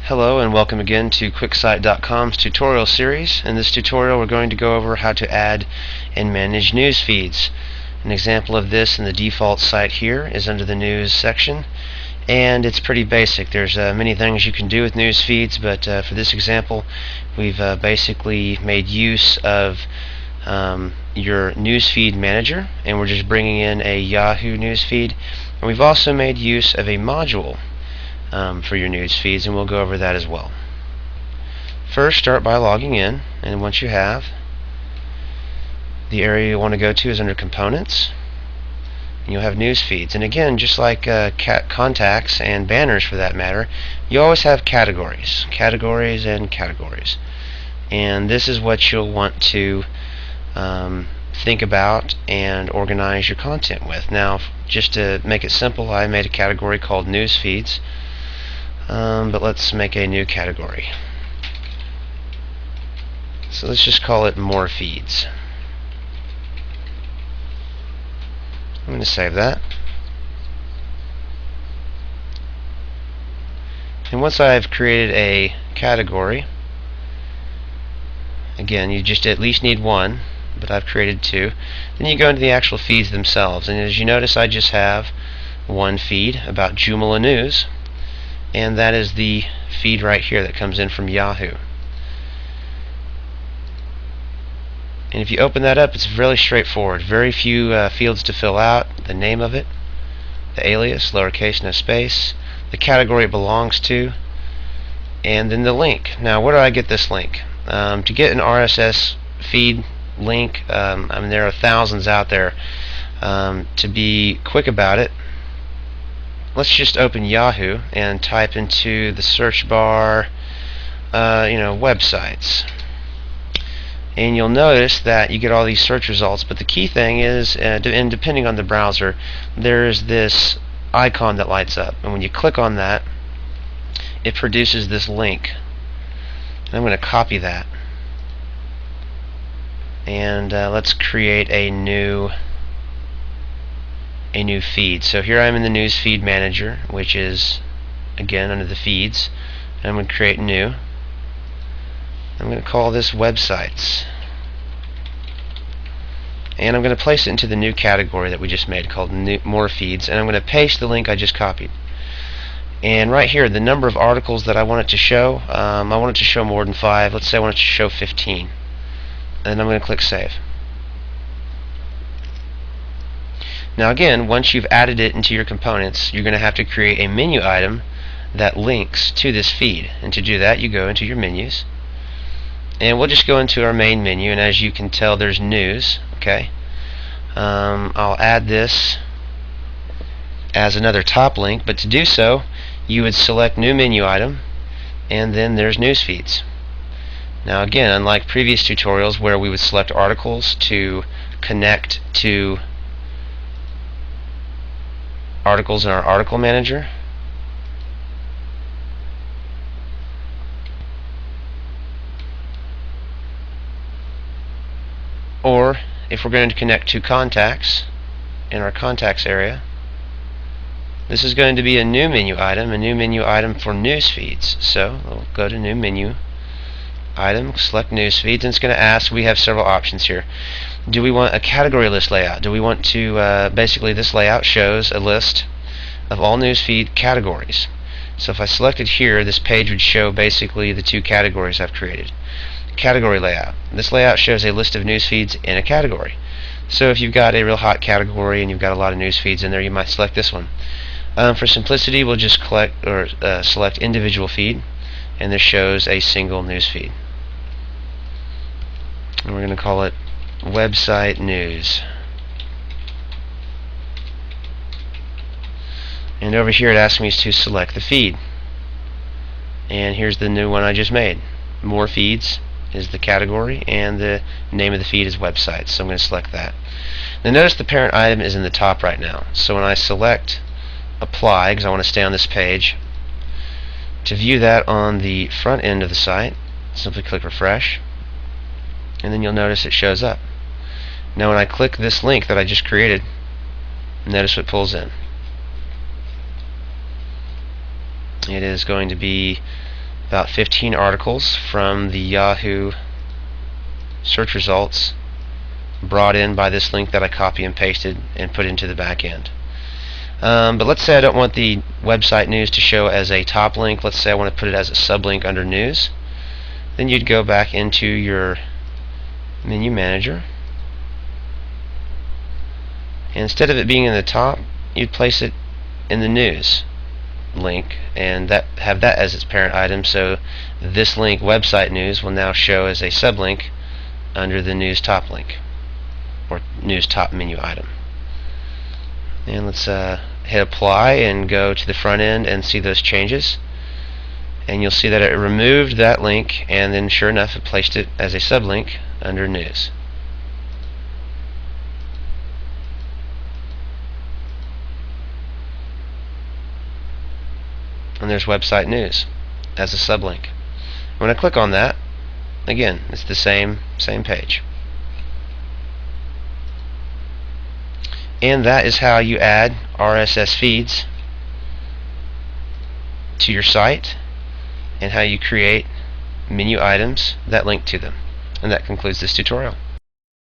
Hello and welcome again to QuickSite.com's tutorial series. In this tutorial we're going to go over how to add and manage news feeds. An example of this in the default site here is under the news section, and it's pretty basic. There's many things you can do with news feeds, but for this example we've basically made use of your newsfeed manager, and we're just bringing in a Yahoo newsfeed, and we've also made use of a module for your news feeds, and we'll go over that as well. First, start by logging in, and once you have, the area you want to go to is under Components, and you'll have news feeds. And again, just like contacts and banners for that matter, you always have categories and categories, and this is what you'll want to think about and organize your content with. Now, just to make it simple, I made a category called news feeds. But let's make a new category. So let's just call it more feeds. I'm going to save that. And once I've created a category, again, you just at least need one, but I've created two. Then you go into the actual feeds themselves, and as you notice, I just have one feed about Joomla News, and that is the feed right here that comes in from Yahoo. And if you open that up, it's really straightforward. Very few fields to fill out. The name of it, the alias, lowercase, no space, the category it belongs to, and then the link. Now, where do I get this link? To get an RSS feed link, I mean, there are thousands out there. To be quick about it, let's just open Yahoo and type into the search bar, websites. And you'll notice that you get all these search results, but the key thing is, and depending on the browser, there's this icon that lights up. And when you click on that, it produces this link. And I'm going to copy that. And let's create a new feed. So here I'm in the news feed manager, which is again under the feeds, and I'm going to create new. I'm going to call this websites, and I'm going to place it into the new category that we just made called more feeds, and I'm going to paste the link I just copied. And right here, the number of articles that I want it to show, I want it to show more than 5. Let's say I want it to show 15, and then I'm going to click save. Now again, once you've added it into your components, you're going to have to create a menu item that links to this feed. And to do that, you go into your menus, and we'll just go into our main menu, and as you can tell, there's news. Okay, I'll add this as another top link, but to do so, you would select new menu item, and then there's news feeds. Now again, unlike previous tutorials where we would select articles to connect to articles in our article manager, or if we're going to connect to contacts in our contacts area, this is going to be a new menu item for news feeds. So we'll go to new menu item, select news feeds, and it's going to ask, we have several options here. Do we want a category list layout? Do we want to, basically this layout shows a list of all newsfeed categories. So if I selected here, this page would show basically the two categories I've created. Category layout. This layout shows a list of news feeds in a category. So if you've got a real hot category and you've got a lot of news feeds in there, you might select this one. For simplicity, we'll just select individual feed, and this shows a single news feed. And we're going to call it website news. And over here it asks me to select the feed, and here's the new one I just made. More feeds is the category, and the name of the feed is websites, so I'm going to select that. Now notice the parent item is in the top right now, so when I select apply, because I want to stay on this page, to view that on the front end of the site, simply click refresh, and then you'll notice it shows up. Now when I click this link that I just created, notice what pulls in. It is going to be about 15 articles from the Yahoo search results brought in by this link that I copy and pasted and put into the back end. But let's say I don't want the website news to show as a top link. Let's say I want to put it as a sublink under news. Then you'd go back into your menu manager, and instead of it being in the top, you'd place it in the news link and have that as its parent item. So this link, website news, will now show as a sublink under the news top link or news top menu item. And let's hit apply and go to the front end and see those changes, and you'll see that it removed that link, and then sure enough it placed it as a sublink under news. And there's website news as a sublink. When I click on that, again, it's the same page. And that is how you add RSS feeds to your site, and how you create menu items that link to them. And that concludes this tutorial.